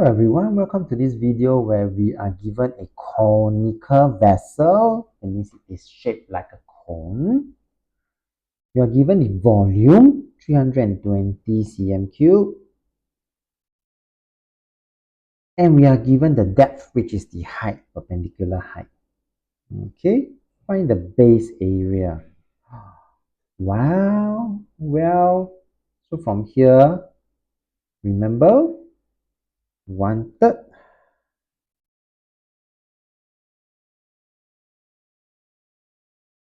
everyone, welcome to this video where we are given a conical vessel. That means it is shaped like a cone. We are given the volume 320 cm cube, and we are given the depth, which is the height, perpendicular height. Okay, find the base area. Wow, well, so from here, remember 1/3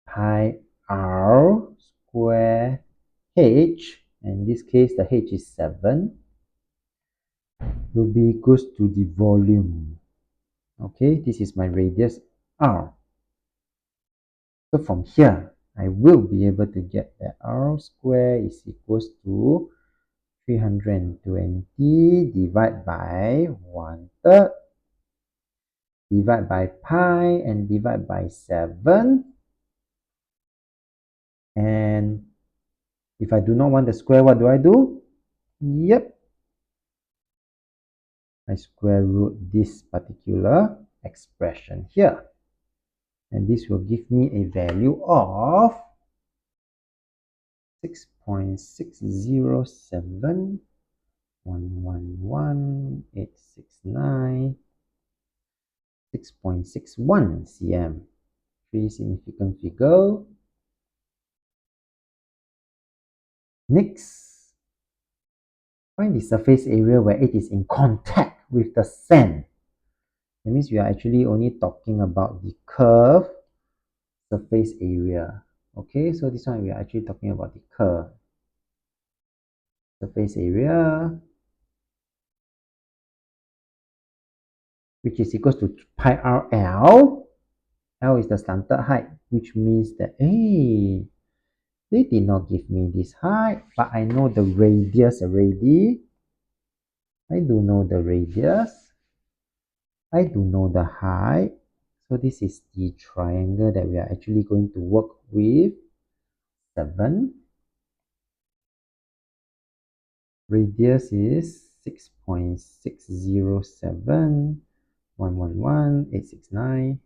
pi r square h, and in this case the h is 7, will be equals to the volume. Okay, this is my radius r. So from here, I will be able to get that r square is equals to 320 divided by 1/3 divided by pi and divide by 7. And if I do not want the square, what do? Yep, I square root this particular expression here. And this will give me a value of 6.607 111,869 6.61 cm. 3 significant figure. Next, find the surface area where it is in contact with the sand. That means we are actually only talking about the curve surface area. Okay, so this one we are actually talking about the curve surface area, which is equals to pi r l. L is the slanted height, which means that, hey, they did not give me this height, but I know the radius already. I do know the radius. I do know the height. So this is the triangle that we are actually going to work with. 7. Radius is 6.607 111,869.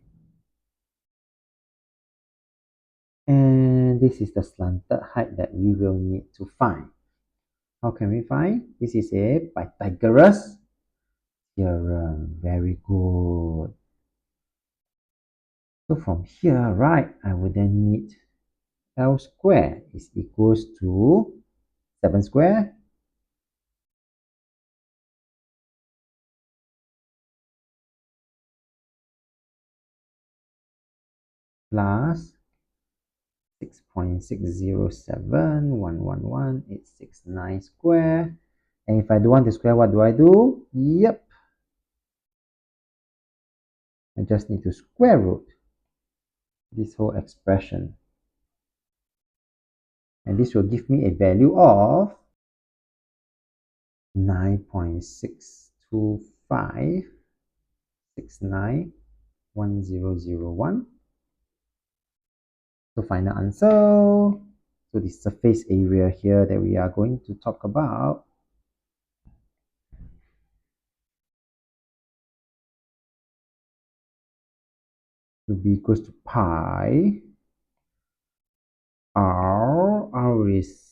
And this is the slanted height that we will need to find. How can we find? This is a Pythagoras theorem. Very good. So from here, right, I would then need L square is equals to 7 square plus 6.607 111,869 square. And if I do want the square, what do? Yep, I just need to square root this whole expression. And this will give me a value of 9.625 691001. So final answer. So the surface area here that we are going to talk about will be equals to pi r is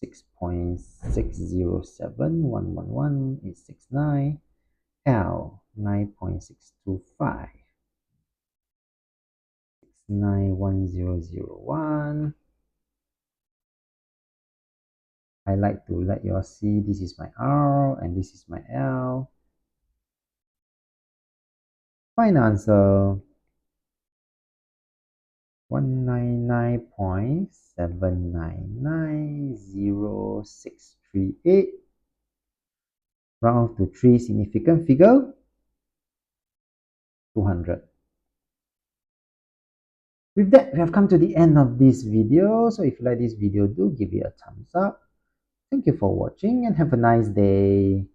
6.607 111,869, L 9.625 691001. I like to let you all see this is my R and this is my L. Final answer 199.7990638. Round off to 3 significant figure, 200. With that, we have come to the end of this video. So if you like this video, do give it a thumbs up. Thank you for watching and have a nice day.